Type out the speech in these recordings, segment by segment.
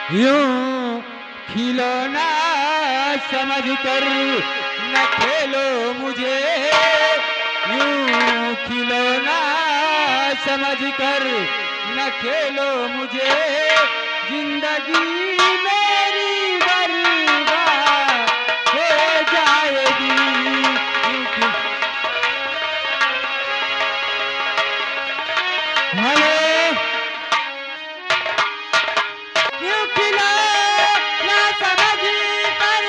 यूं खिलौना समझकर न खेलो मुझे, यूं खिलौना समझकर न खेलो मुझे, जिंदगी मेरी बर्बाद हो जाएगी। हेलो, यूं खिलौना समझकर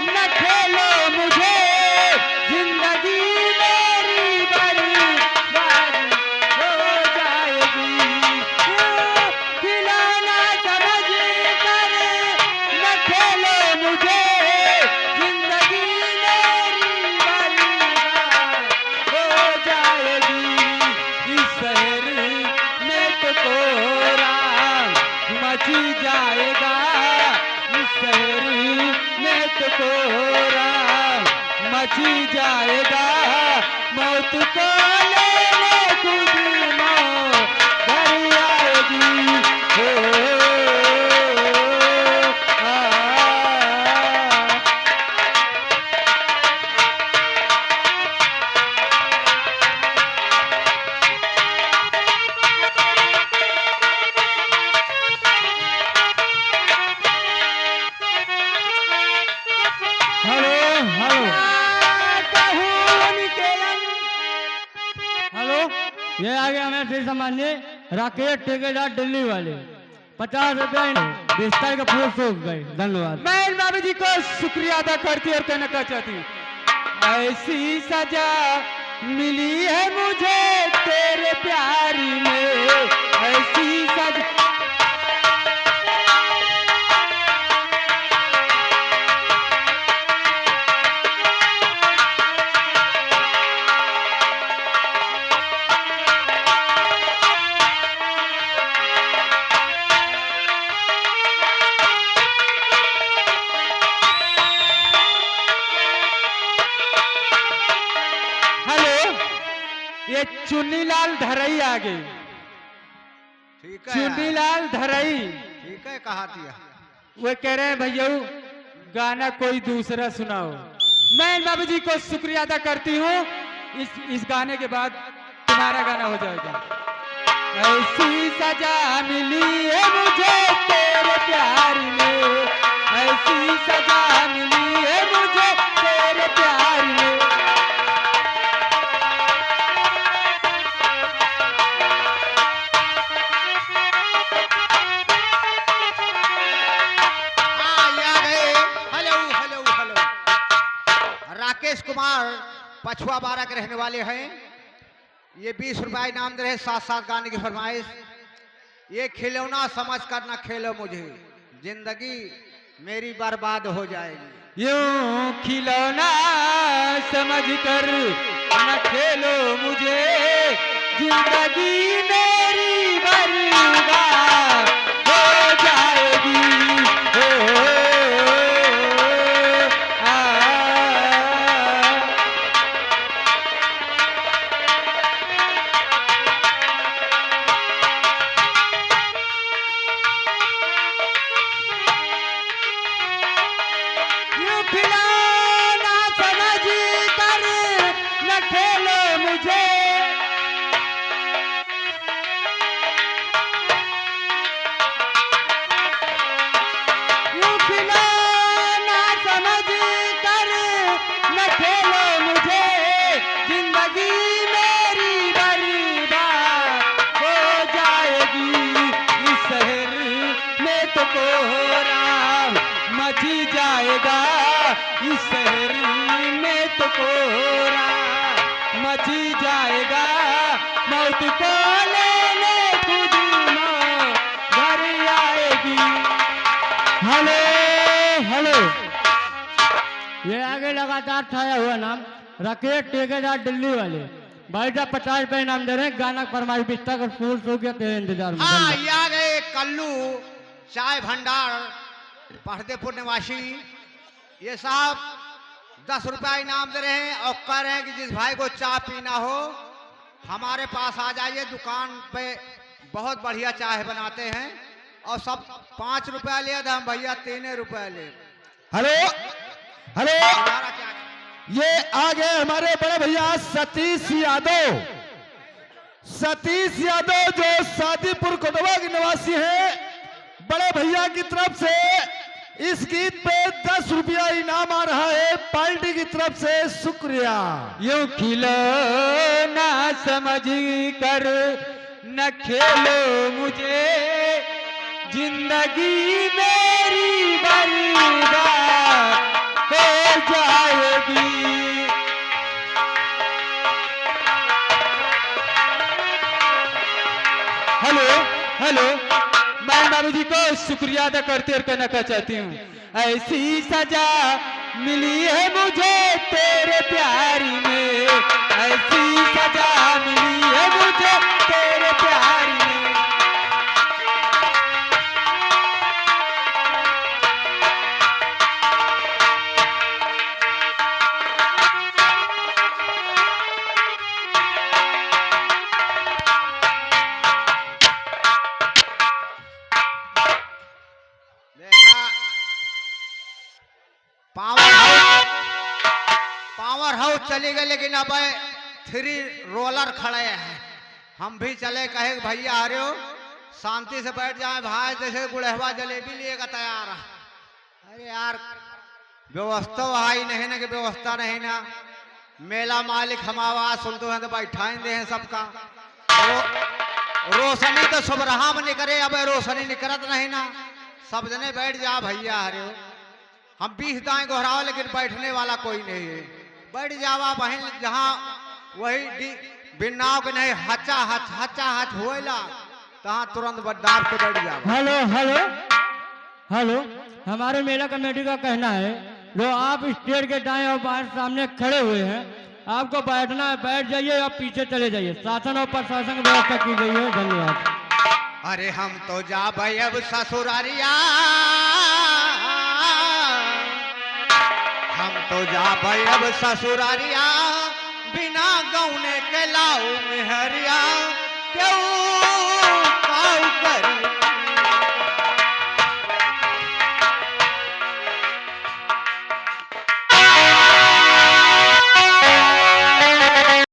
न खेलो मुझे, जिंदगी मेरी बर्बाद हो जाएगी। यूं खिलौना समझकर न खेलो मुझे, जिंदगी मेरी बर्बाद हो जाएगी। इस शहर में तो कोहरा मची जाएगा, इस शहर में तो कोहरा मची जाएगा। मौत को लेने खुद मौत घर आएगी। हो हेलो हेलो हेलो, ये आ गया हमें फिर सामान्य राकेश ठेकेदार दिल्ली वाले 50 रुपया बिस्तर के फूल सूख गए। धन्यवाद। मैं इन बाबू जी को शुक्रिया अदा करती और कहना क्या चाहती, ऐसी सजा मिली है मुझे तेरे प्यार में, ऐसी सजा। हेलो, ये चुन्नीलाल धरई आ गई। ठीक है चुन्नीलाल धरई ठीक है, कहा दिया। वो कह रहे हैं भैया गाना कोई दूसरा सुनाओ। मैं इन बाबू जी को शुक्रिया अदा करती हूँ। इस गाने के बाद तुम्हारा गाना हो जाएगा। ऐसी सजा मिली है मुझे तेरे प्यार में, ऐसी सजा मिली है मुझे तेरे प्यार में। हाँ, ये आ गए। Hello hello hello, Rakesh Kumar पछुआ बारह के रहने वाले हैं। ये 20 रुपया इनाम दे रहे, साथ साथ गाने की फरमाइश। ये खिलौना समझ कर न खेलो मुझे, जिंदगी मेरी बर्बाद हो जाएगी। यूं खिलौना समझकर न खेलो मुझे, जिंदगी मेरी बर्बाद हो जाएगी। हो आ, यूं खिलौना समझकर न खेलो मुझे, यूं खिलौना समझकर न खेलो मुझे, जिंदगी मेरी बर्बाद हो जाएगी। इस शहर में तो कोहरा मची जाएगा, इस शहर में तो कोहरा मची जाएगा। मौत को लेने खुद मौत घर आएगी। हेलो हेलो, ये आगे लगातार छाया हुआ नाम राकेश ठेकेदार दिल्ली वाले भाई साहब 50 रुपये इनाम दे रहे हैं। गाना फरमाई पिस्ता का फूल सूख गया तेरे इंतजार में। हाँ, धन्यवाद। ये आ गए कल्लू चाय भंडार पहदेपुर निवासी। ये साहब 10 रुपया इनाम दे रहे हैं और कह रहे हैं कि जिस भाई को चाय पीना हो हमारे पास आ जाइए, दुकान पे बहुत बढ़िया चाय बनाते हैं। और सब 5 रुपया लिया था, हम भैया 3 रुपया ले। हेलो हेलो, तुम्हारा क्या? ये आ गए हमारे बड़े भैया सतीश यादव। सतीश यादव जो शादीपुर कोटवा के निवासी हैं, बड़े भैया की तरफ से इस गीत पे 10 रुपया इनाम आ रहा है, पार्टी की तरफ से शुक्रिया। यूं खिलौना समझ कर न खेलो मुझे, जिंदगी मेरी बर्बाद हो जाएगी। हेलो हेलो, मैं बाबूजी को शुक्रिया अदा करते और कहना चाहती हूँ, ऐसी सजा मिली है मुझे तेरे प्यार में, ऐसी सजा मिली है मुझे तेरे प्यार में। देखा, पावर हाउस चली गए, लेकिन अब 3 रोलर खड़े हैं। हम भी चले, कहे भैया आ रहे हो, शांति से बैठ जाए भाई, जैसे गुड़हवा जलेबी लिए का तैयार है। अरे यार, व्यवस्था वहां नहीं ना, कि व्यवस्था नहीं ना, मेला मालिक हम आवाज सुनते हैं तो बैठाएंगे हैं सबका। रोशनी तो सुबह में निकले, अब रोशनी निकलत नहीं ना, सब जने बैठ जा भैया हरे हो। हम 20 दाएं गोहराओ, लेकिन बैठने वाला कोई नहीं है। बैठ जावा बहन, जहाँ वही बिन्नाव के नहीं हचा हच होएला, तहाँ तुरंत बदाब के बैठ जावा। हेलो हेलो हेलो, हमारे मेला कमेटी का कहना है, जो आप स्टेज के दाएं और बाएं सामने खड़े हुए हैं, आपको बैठना है, बैठ जाइए, आप पीछे चले जाइए। शासन और प्रशासन की व्यवस्था की गई है। धन्यवाद। अरे हम तो जा भाई अब ससुरारिया, हम तो जा भाई अब ससुरारिया, बिना गौने के लाऊ में हरिया, क्यों काऊ कर